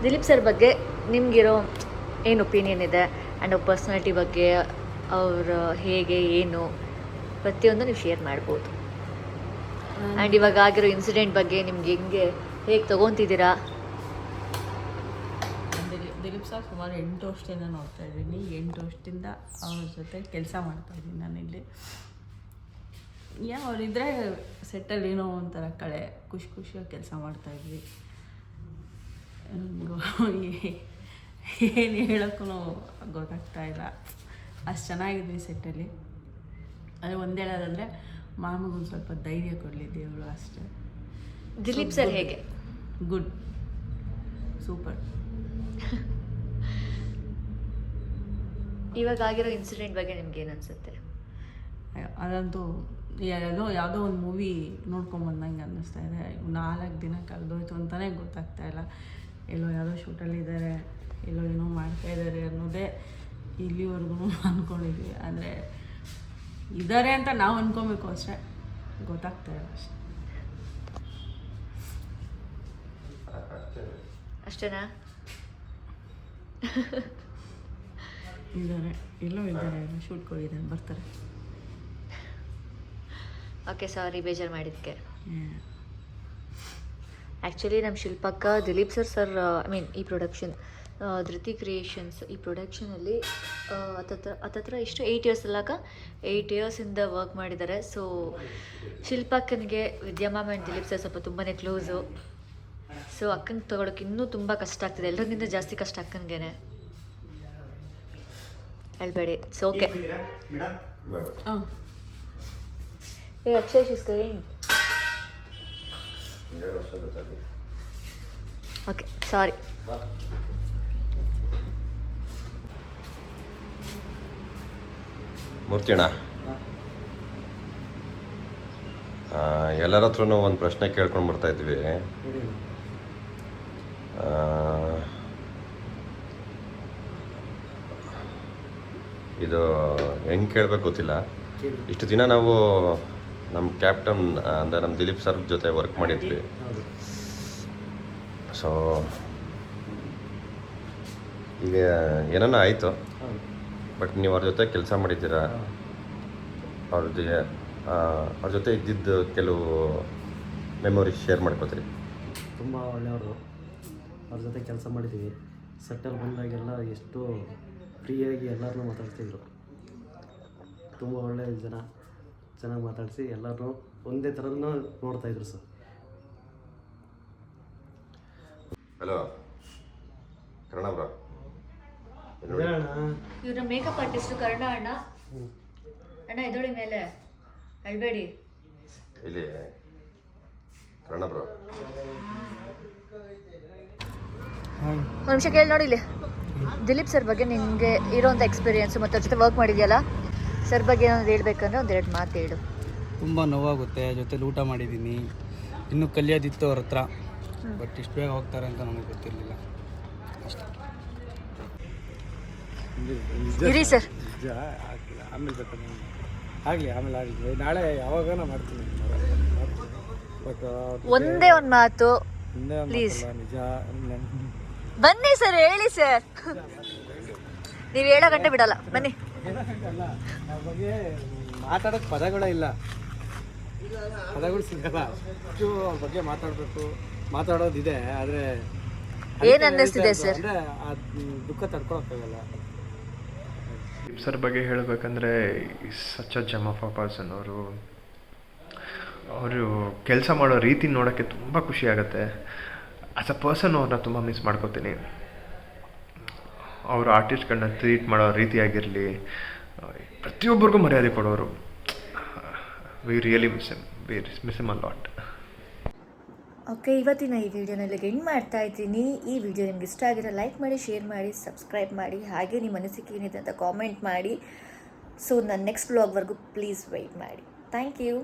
ದಿಲೀಪ್ ಸರ್ ಬಗ್ಗೆ ನಿಮಗಿರೋ ಏನು ಒಪಿನಿಯನ್ ಇದೆ, ಆ್ಯಂಡ್ ಅವ್ರ ಪರ್ಸ್ನಾಲಿಟಿ ಬಗ್ಗೆ, ಅವರು ಹೇಗೆ ಏನು ಪ್ರತಿಯೊಂದು ನೀವು ಶೇರ್ ಮಾಡ್ಬೋದು. ಆ್ಯಂಡ್ ಇವಾಗ ಆಗಿರೋ ಇನ್ಸಿಡೆಂಟ್ ಬಗ್ಗೆ ನಿಮ್ಗೆ ಹೇಗೆ ತೊಗೊತಿದ್ದೀರಾ? ದಿಲೀಪ್ ಸರ್ ಸುಮಾರು 8 ವರ್ಷದಿಂದ ನೋಡ್ತಾ ಇದ್ದೀನಿ. 8 ವರ್ಷದಿಂದ ಅವ್ರ ಜೊತೆ ಕೆಲಸ ಮಾಡ್ತಾಯಿದ್ದೀನಿ ನಾನಿಲ್ಲಿ. ಅವರಿದ್ದರೆ ಸೆಟ್ಟಲ್ಲಿ ಏನೋ ಒಂಥರ ಖುಷಿಯಾಗಿ ಕೆಲಸ ಮಾಡ್ತಾಯಿದ್ವಿ. ಏನು ಹೇಳೋಕ್ಕೂ ಗೊತ್ತಾಗ್ತಾ ಇಲ್ಲ, ಅಷ್ಟು ಚೆನ್ನಾಗಿದ್ವಿ ಸೆಟ್ಟಲ್ಲಿ. ಅದು ಒಂದು ಹೇಳೋದಂದರೆ ಮಾಮಗೊಂದು ಸ್ವಲ್ಪ ಧೈರ್ಯ ಕೊಡಲಿ ದೇವರು, ಅಷ್ಟೇ. ದಿಲೀಪ್ ಸರ್ ಹೇಗೆ? Good, super. ಇವಾಗ ಆಗಿರೋ ಇನ್ಸಿಡೆಂಟ್ ಬಗ್ಗೆ ನಿಮ್ಗೆ ಏನು ಅನಿಸುತ್ತೆ? ಅದಂತೂ ಯಾವುದೋ ಒಂದು ಮೂವಿ ನೋಡ್ಕೊಂಬಂದಂಗೆ ಅನ್ನಿಸ್ತಾ ಇದೆ. 4 ದಿನ ಕಳೆದೋಯ್ತು ಅಂತಲೇ ಗೊತ್ತಾಗ್ತಾ ಇಲ್ಲ. ಎಲ್ಲೋ ಯಾವುದೋ ಶೂಟಲ್ಲಿದ್ದಾರೆ, ಎಲ್ಲೋ ಏನೋ ಮಾಡ್ತಾಯಿದ್ದಾರೆ ಅನ್ನೋದೇ ಇಲ್ಲಿವರೆಗೂ ಅಂದ್ಕೊಂಡಿದ್ವಿ. ಅಂದರೆ ಇದ್ದಾರೆ ಅಂತ ನಾವು ಅಂದ್ಕೊಬೇಕು ಅಷ್ಟೇ, ಗೊತ್ತಾಗ್ತಾ ಇಲ್ಲ ಅಷ್ಟೇ. ಅಷ್ಟೇನಾ? ಇದ್ದಾರೆ, ಎಲ್ಲೋ ಇದ್ದಾರೆ, ಶೂಟ್ಗಳಿದ್ದಾರೆ, ಬರ್ತಾರೆ. ಓಕೆ, ಸಾರಿ ಬೇಜಾರು ಮಾಡಿದ್ದಕ್ಕೆ. ಆ್ಯಕ್ಚುಲಿ ನಮ್ಮ ಶಿಲ್ಪಕ್ಕ ದಿಲೀಪ್ ಸರ್ ಐ ಮೀನ್ ಈ ಪ್ರೊಡಕ್ಷನ್ ಧೃತಿ ಕ್ರಿಯೇಷನ್ಸ್ ಈ ಪ್ರೊಡಕ್ಷನಲ್ಲಿ ಹತ್ತತ್ರ ಎಷ್ಟು 8 ಇಯರ್ಸ್ ಅಲ್ಲಕ್ಕ 8 ಇಯರ್ಸಿಂದ ವರ್ಕ್ ಮಾಡಿದ್ದಾರೆ. ಸೊ ಶಿಲ್ಪಕ್ಕನಿಗೆ ವಿದ್ಯಾಮಾಮ ಆ್ಯಂಡ್ ದಿಲೀಪ್ ಸರ್ ಸ್ವಲ್ಪ ತುಂಬಾ ಕ್ಲೋಸು. ಸೊ ಅಕ್ಕನಿಗೆ ತೊಗೊಳಕ್ಕೆ ಇನ್ನೂ ತುಂಬ ಕಷ್ಟ ಆಗ್ತಿದೆ, ಎಲ್ಲರಿಗಿಂತ ಜಾಸ್ತಿ ಕಷ್ಟ ಅಕ್ಕನಿಗೆ. ಹೇಳ್ಬೇಡಿ, ಇಟ್ಸ್ ಓಕೆ. ಏ ಅಕ್ಷಯ್ ಶೀಸ್ ಕೈಯಿಂಗ್. ಓಕೆ, ಸಾರಿ. ಮೂರ್ತಿಯಣ್ಣ, ಎಲ್ಲರ ಹತ್ರನೂ ಒಂದು ಪ್ರಶ್ನೆ ಕೇಳ್ಕೊಂಡು ಬರ್ತಾ ಇದ್ವಿ. ಇದು ಹೆಂಗೆ ಕೇಳಬೇಕು ಗೊತ್ತಿಲ್ಲ. ಇಷ್ಟು ದಿನ ನಾವು ನಮ್ಮ ಕ್ಯಾಪ್ಟನ್ ಅಂದರೆ ನಮ್ಮ ದಿಲೀಪ್ ಸರ್ ಜೊತೆ ವರ್ಕ್ ಮಾಡಿದ್ವಿ. ಸೊ ಈಗ ಏನೋ ಆಯಿತು, ಬಟ್ ನೀವು ಅವ್ರ ಜೊತೆ ಕೆಲಸ ಮಾಡಿದ್ದೀರಾ, ಅವ್ರ ಜೊತೆ ಇದ್ದಿದ್ದು ಕೆಲವು ಮೆಮೊರೀಸ್ ಶೇರ್ ಮಾಡ್ಕೋತೀರಿ. ತುಂಬ ಒಳ್ಳೆಯವರು, ಅವ್ರ ಜೊತೆ ಕೆಲಸ ಮಾಡಿದ್ದೀವಿ. ಸೆಟ್ಟಲ್ಲಿ ಬಂದಾಗೆಲ್ಲ ಎಷ್ಟು ಫ್ರೀಯಾಗಿ ಎಲ್ಲರನ್ನೂ ಮಾತಾಡ್ತಿದ್ರು. ತುಂಬ ಒಳ್ಳೆಯ ಜನ, ಚೆನ್ನಾಗಿ ಮಾತಾಡಿಸಿ ಎಲ್ಲರೂ ಒಂದೇ ಥರನ ನೋಡ್ತಾಯಿದ್ರು ಸರ್. ಹಲೋ ಕರ್ಣ ಬ್ರೋ, ಇವ್ರ ಮೇಕಪ್ ಆರ್ಟಿಸ್ಟು ಕರ್ಣ ಅಣ್ಣ. ಅಣ್ಣ ಎದೋಳಿ ಮೇಲೆ ಅಳ್ಬೇಡಿ. ಇಲ್ಲಿ ಕರ್ಣ ಬ್ರೋ, ಒಂದು ನಿಮಿಷ ಕೇಳಿ ನೋಡಿ. ಇಲ್ಲಿ ದಿಲೀಪ್ ಸರ್ ಬಗ್ಗೆ ನಿಮಗೆ ಇರೋಂಥ ಎಕ್ಸ್ಪೀರಿಯೆನ್ಸು ಮತ್ತು ಅವ್ರ ಜೊತೆ ವರ್ಕ್ ಮಾಡಿದೆಯಲ್ಲ, ಸರ್ ಬಗ್ಗೆ ಏನಾದ್ರು ಹೇಳ್ಬೇಕಂದ್ರೆ ಒಂದೆರಡು ಮಾತು ಹೇಳು. ತುಂಬ ನೋವಾಗುತ್ತೆ, ಜೊತೆಲಿ ಊಟ ಮಾಡಿದ್ದೀನಿ, ಇನ್ನೂ ಕಲಿಯೋದಿತ್ತು ಅವ್ರ ಹತ್ರ, ಬಟ್ ಇಷ್ಟು ಬೇಗ ಹೋಗ್ತಾರೆ ಅಂತ ನಮಗೆ ಗೊತ್ತಿರಲಿಲ್ಲ ಅಷ್ಟೇ. ಇರಿ ಸರ್, ಆಮೇಲೆ ಬೇಕಾದ್ರೆ ಆಗಲಿ ನಾಳೆ ಯಾವಾಗನ ಮಾಡ್ತೀನಿ. ಬಟ್ ಒಂದೇ ಒಂದು ಮಾತು ಪ್ಲೀಸ್. ನಿಜ ಬನ್ನಿ ಸರ್, ಹೇಳಿ ಸರ್. ನೀವು 7 ಗಂಟೆ ಬಿಡಲ್ಲ, ಬನ್ನಿ. ಅವ್ರ ಬಗ್ಗೆ ಮಾತಾಡೋಕ್ಕೆ ಪದಗಳೇ ಇಲ್ಲ, ಪದಗಳು ಸಿಗಲ್ಲ. ಅಷ್ಟು ಅವ್ರ ಬಗ್ಗೆ ಮಾತಾಡೋದಿದೆ, ಆದರೆ ಏನು ಅನ್ನಿಸ್ತಿದೆ ಸರ್? ಅಂದರೆ ಆ ದುಃಖ ತಡ್ಕೊಳಕ್ಕಾಗಲ್ಲ. ಸರ್ ಬಗ್ಗೆ ಹೇಳಬೇಕಂದ್ರೆ such a gem of a person. ಅವರು ಕೆಲಸ ಮಾಡೋ ರೀತಿ ನೋಡೋಕ್ಕೆ ತುಂಬ ಖುಷಿ ಆಗುತ್ತೆ. ಆ್ಯಸ್ ಅ ಪರ್ಸನ್ ಅವ್ರನ್ನ ತುಂಬ ಮಿಸ್ ಮಾಡ್ಕೋತೀನಿ. ಅವರು ಆರ್ಟಿಸ್ಟ್ಗಳನ್ನ ಟ್ರೀಟ್ ಮಾಡೋ ರೀತಿ ಆಗಿರಲಿ, ಪ್ರತಿಯೊಬ್ಬರಿಗೂ ಮರ್ಯಾದೆ ಕೊಡೋರು. V really miss him a lot. Okay, ಇವತ್ತಿನ ಈ ವಿಡಿಯೋನ ಇಲ್ಲಿಗೆ ಎಂಡ್ ಮಾಡ್ತಾ ಇದ್ದೀನಿ. ಈ ವಿಡಿಯೋ ನಿಮ್ಗೆ ಇಷ್ಟ ಆಗಿರೋ ಲೈಕ್ ಮಾಡಿ, ಶೇರ್ ಮಾಡಿ, ಸಬ್ಸ್ಕ್ರೈಬ್ ಮಾಡಿ, ಹಾಗೆ ನಿಮ್ಮ ಅನಿಸಿಕೆ ಏನಿದೆ ಅಂತ ಕಾಮೆಂಟ್ ಮಾಡಿ. ಸೊ ನನ್ನ ನೆಕ್ಸ್ಟ್ ವ್ಲಾಗ್ವರೆಗೂ ಪ್ಲೀಸ್ ವೆಯ್ಟ್ ಮಾಡಿ. Thank you.